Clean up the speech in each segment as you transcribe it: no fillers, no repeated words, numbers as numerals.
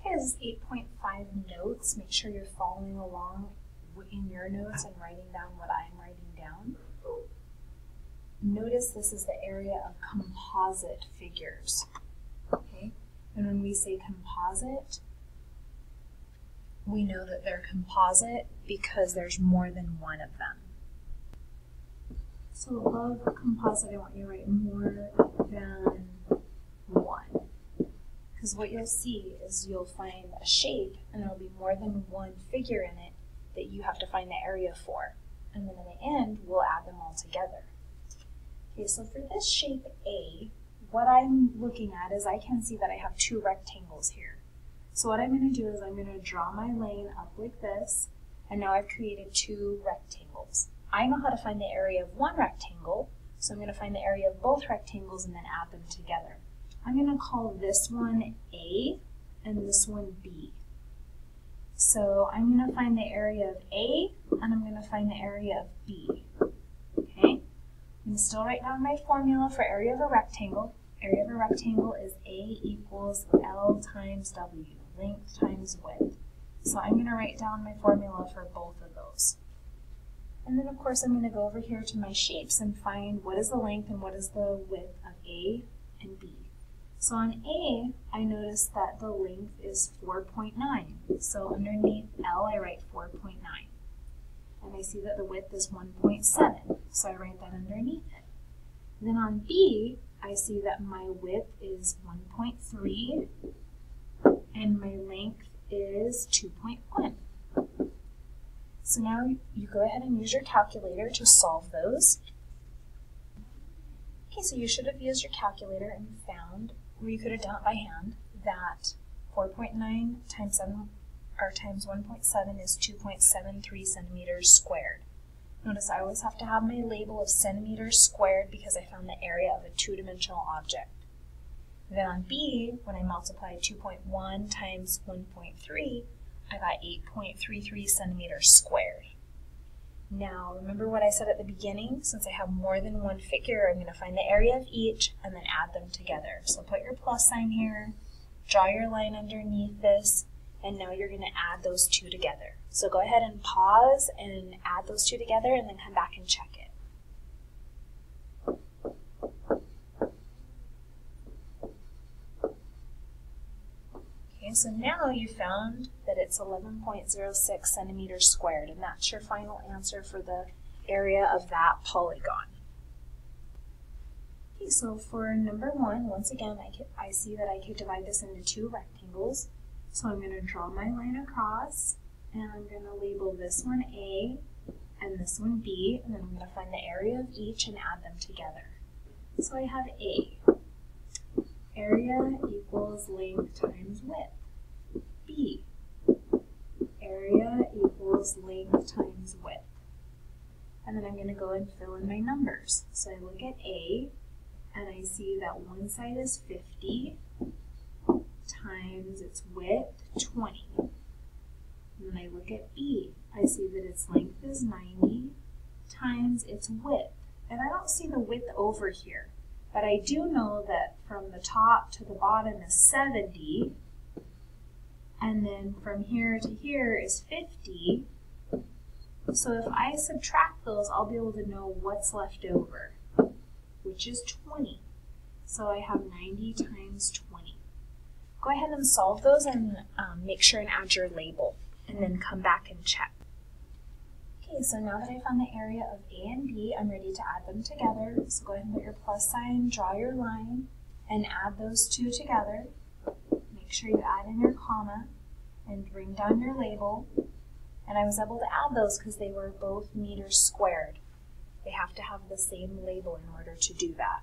guys' 8.5 notes. Make sure you're following along in your notes and writing down what I'm writing down. Notice this is the area of composite figures. Okay? And when we say composite, we know that they're composite because there's more than one of them. So above composite, I want you to write more than one. Because what you'll see is you'll find a shape and there'll be more than one figure in it that you have to find the area for. And then in the end, we'll add them all together. Okay, so for this shape A, what I'm looking at is I can see that I have two rectangles here. So what I'm going to do is I'm going to draw my lane up like this, and now I've created two rectangles. I know how to find the area of one rectangle, so I'm going to find the area of both rectangles and then add them together. I'm going to call this one A and this one B. So I'm going to find the area of A and I'm going to find the area of B. Okay? I'm going to still write down my formula for area of a rectangle. Area of a rectangle is A equals L times W, length times width. So I'm going to write down my formula for both of those. And then of course I'm going to go over here to my shapes and find what is the length and what is the width of A and B. So on A, I notice that the length is 4.9. So underneath L, I write 4.9. And I see that the width is 1.7. So I write that underneath it. Then on B, I see that my width is 1.3 and my length is 2.1. So now you go ahead and use your calculator to solve those. Okay, so you should have used your calculator and found, or you could have done it by hand, that 4.9 times 7 or times 1.7 is 2.73 centimeters squared. Notice I always have to have my label of centimeters squared because I found the area of a two-dimensional object. Then on B, when I multiply 2.1 times 1.3, I got 8.33 centimeters squared. Now, remember what I said at the beginning? Since I have more than one figure, I'm going to find the area of each and then add them together. So put your plus sign here, draw your line underneath this, and now you're going to add those two together. So go ahead and pause and add those two together and then come back and check it. Okay, so now you found that it's 11.06 centimeters squared, and that's your final answer for the area of that polygon. Okay, so for number 1, once again, I see that I could divide this into two rectangles. So I'm going to draw my line across, and I'm going to label this one A and this one B, and then I'm going to find the area of each and add them together. So I have A. Area equals length times width. B. Area equals length times width. And then I'm going to go and fill in my numbers. So I look at A, and I see that one side is 50 times its width, 20. And then I look at B. I see that its length is 90 times its width. And I don't see the width over here. But I do know that from the top to the bottom is 70, and then from here to here is 50. So if I subtract those, I'll be able to know what's left over, which is 20. So I have 90 times 20. Go ahead and solve those and make sure and add your label, and then come back and check. Okay, so now that I found the area of A and B, I'm ready to add them together. So go ahead and put your plus sign, draw your line, and add those two together. Make sure you add in your comma and bring down your label. And I was able to add those because they were both meters squared. They have to have the same label in order to do that.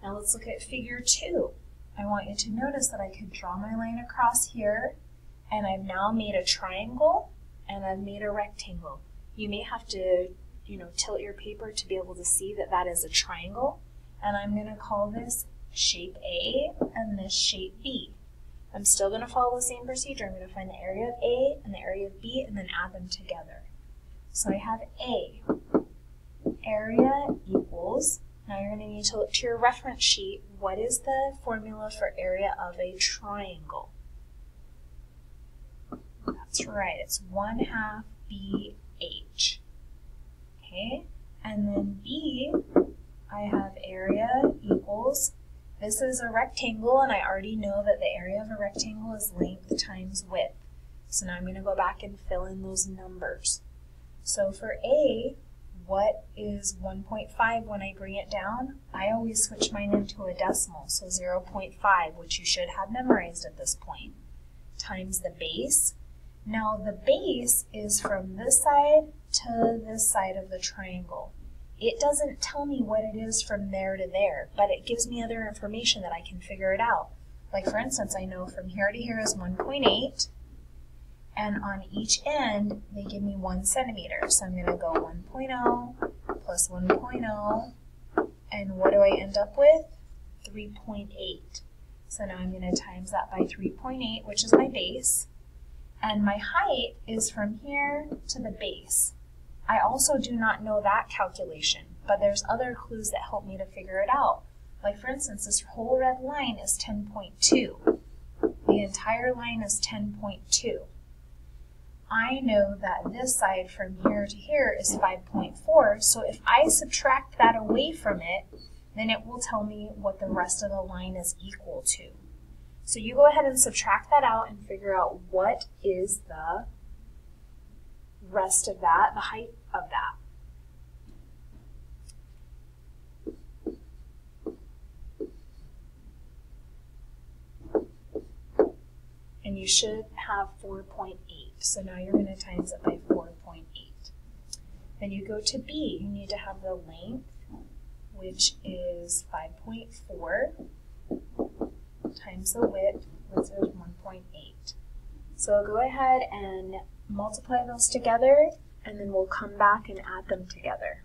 Now let's look at figure 2. I want you to notice that I could draw my line across here, and I've now made a triangle and I've made a rectangle. You may have to, tilt your paper to be able to see that that is a triangle. And I'm going to call this shape A and this shape B. I'm still going to follow the same procedure. I'm going to find the area of A and the area of B and then add them together. So I have A. Area equals, now you're going to need to look to your reference sheet. What is the formula for area of a triangle? That's right, it's 1/2 BH. Okay, and then B, I have area equals, this is a rectangle and I already know that the area of a rectangle is length times width. So now I'm going to go back and fill in those numbers. So for A, what is 1.5 when I bring it down? I always switch mine into a decimal, so 0.5, which you should have memorized at this point, times the base. Now the base is from this side to this side of the triangle. It doesn't tell me what it is from there to there, but it gives me other information that I can figure it out. Like for instance, I know from here to here is 1.8, and on each end, they give me 1 centimeter. So I'm going to go 1.0 plus 1.0, and what do I end up with? 3.8. So now I'm going to times that by 3.8, which is my base, and my height is from here to the base. I also do not know that calculation, but there's other clues that help me to figure it out. Like for instance, this whole red line is 10.2. The entire line is 10.2. I know that this side from here to here is 5.4, so if I subtract that away from it, then it will tell me what the rest of the line is equal to. So you go ahead and subtract that out and figure out what is the rest of that, the height of that. And you should have 4.8. So now you're going to times it by 4.8. Then you go to B. You need to have the length, which is 5.4, times the width, which is 1.8. So go ahead and multiply those together, and then we'll come back and add them together.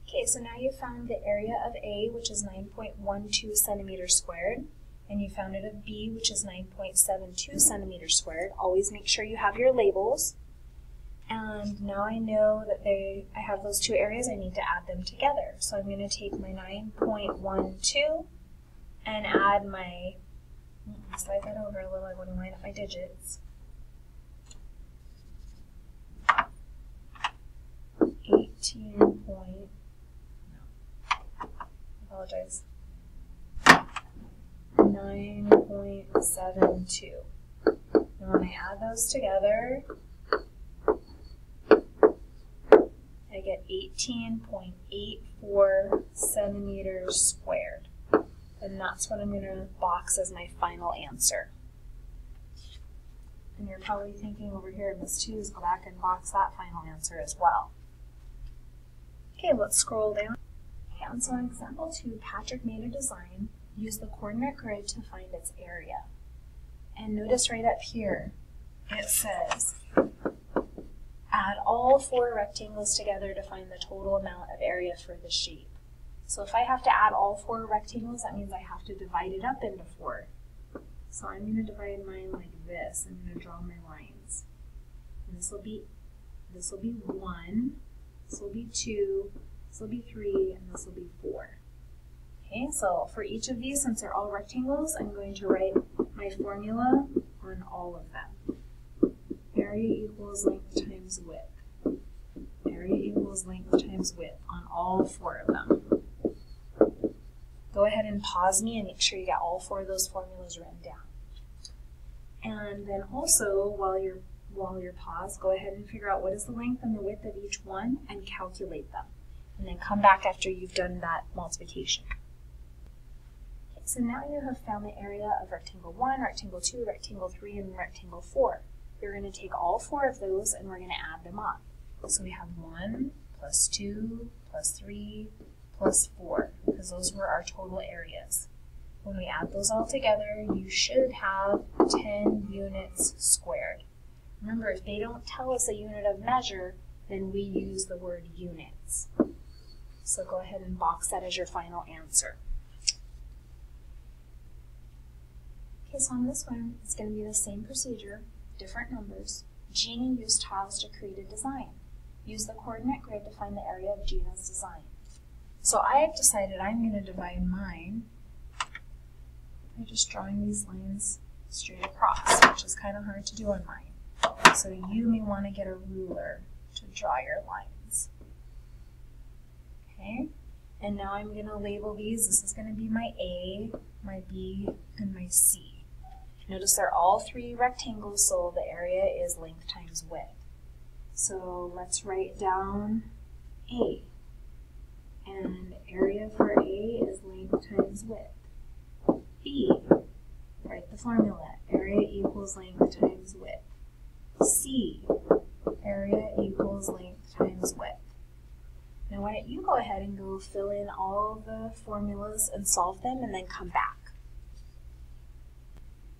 Okay, so now you found the area of A, which is 9.12 centimeters squared. And you found it of B, which is 9.72 centimeters squared. Always make sure you have your labels. And now I know that I have those two areas, I need to add them together. So I'm going to take my 9.12 and add my, slide that over a little, I want to line up my digits. 18 point, no, apologize. 9.72. And when I add those together, I get 18.84 centimeters squared. And that's what I'm going to box as my final answer. And you're probably thinking over here, Ms. Twos, go back and box that final answer as well. Okay, let's scroll down. Okay, and so in example 2, Patrick made a design. Use the coordinate grid to find its area. And notice right up here, it says, add all 4 rectangles together to find the total amount of area for the shape. So if I have to add all 4 rectangles, that means I have to divide it up into 4. So I'm going to divide mine like this. I'm going to draw my lines. And this will be 1, this will be 2, this will be 3, and this will be 4. Okay, so for each of these, since they're all rectangles, I'm going to write my formula on all of them. Area equals length times width. Area equals length times width on all 4 of them. Go ahead and pause me and make sure you get all 4 of those formulas written down. And then also, while you're paused, go ahead and figure out what is the length and the width of each one and calculate them. And then come back after you've done that multiplication. So now you have found the area of rectangle 1, rectangle 2, rectangle 3, and rectangle 4. You're going to take all 4 of those and we're going to add them up. So we have 1 plus 2 plus 3 plus 4, because those were our total areas. When we add those all together, you should have 10 units squared. Remember, if they don't tell us a unit of measure, then we use the word units. So go ahead and box that as your final answer. Okay, so on this one, it's going to be the same procedure, different numbers. Jeannie used tiles to create a design. Use the coordinate grid to find the area of Gina's design. So I have decided I'm going to divide mine by just drawing these lines straight across, which is kind of hard to do on mine. So you may want to get a ruler to draw your lines. Okay, and now I'm going to label these. This is going to be my A, my B, and my C. Notice they're all three rectangles, so the area is length times width. So let's write down A. And area for A is length times width. B, write the formula. Area equals length times width. C, area equals length times width. Now why don't you go ahead and go fill in all the formulas and solve them and then come back.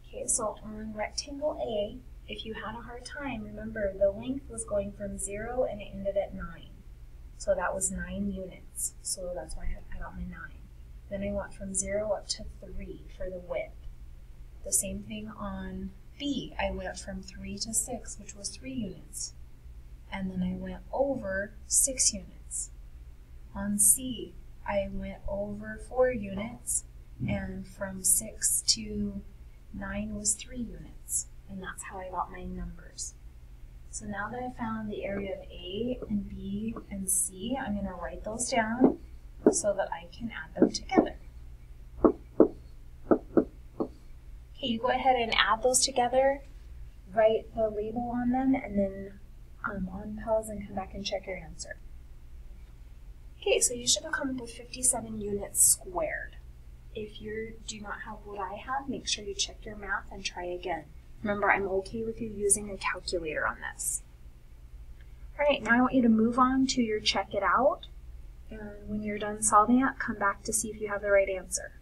Okay, so on rectangle A, if you had a hard time, remember the length was going from 0 and it ended at 9. So that was 9 units. So that's why I got my 9. Then I went from 0 up to 3 for the width. The same thing on B. I went from 3 to 6, which was 3 units. And then I went over 6 units. On C, I went over 4 units, and from 6 to 9 was 3 units. And that's how I got my numbers. So now that I found the area of A and B and C, I'm going to write those down so that I can add them together. Okay, you go ahead and add those together, write the label on them, and then on pause and come back and check your answer. Okay, so you should have come up with 57 units squared. If you do not have what I have, make sure you check your math and try again. Remember, I'm okay with you using a calculator on this. All right, now I want you to move on to your check it out. And when you're done solving it, come back to see if you have the right answer.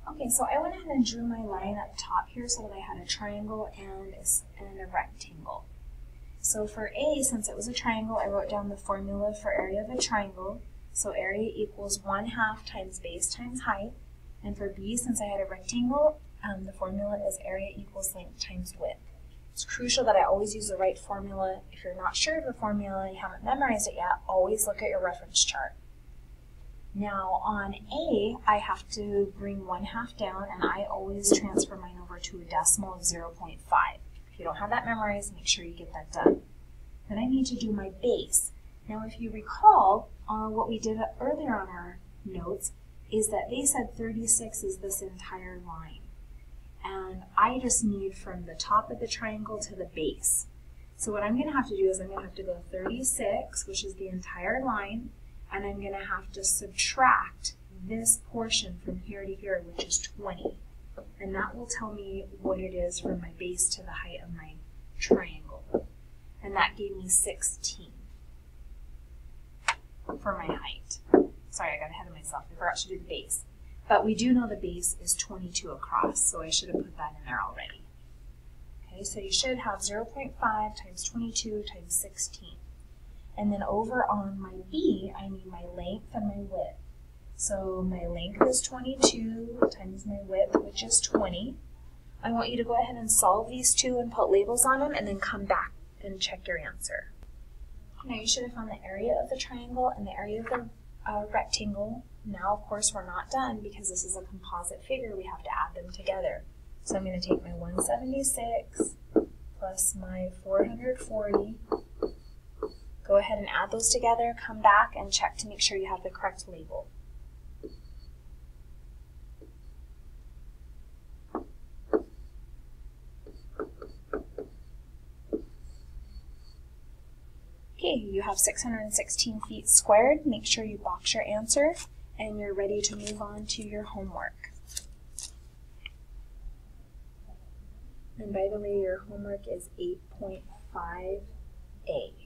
Okay, so I went ahead and drew my line at the top here so that I had a triangle and a rectangle. So for A, since it was a triangle, I wrote down the formula for area of a triangle. So area equals 1/2 times base times height. And for B, since I had a rectangle, the formula is area equals length times width. It's crucial that I always use the right formula. If you're not sure of the formula and you haven't memorized it yet, always look at your reference chart. Now on A, I have to bring 1/2 down, and I always transfer mine over to a decimal of 0.5. If you don't have that memorized, make sure you get that done. Then I need to do my base. Now if you recall, what we did earlier on our notes is that they said 36 is this entire line. And I just need from the top of the triangle to the base. So what I'm going to have to do is I'm going to have to go 36, which is the entire line, and I'm going to have to subtract this portion from here to here, which is 20. And that will tell me what it is from my base to the height of my triangle. And that gave me 16 for my height. Sorry, I got ahead of myself. I forgot to do the base. But we do know the base is 22 across, so I should have put that in there already. Okay, so you should have 0.5 times 22 times 16. And then over on my B, I need my length and my width. So my length is 22 times my width, which is 20. I want you to go ahead and solve these two and put labels on them and then come back and check your answer. Now you should have found the area of the triangle and the area of the rectangle. Now, of course, we're not done because this is a composite figure. We have to add them together. So I'm going to take my 176 plus my 440. Go ahead and add those together, come back and check to make sure you have the correct label. Okay, you have 616 feet squared. Make sure you box your answer and you're ready to move on to your homework. And by the way, your homework is 8.5A.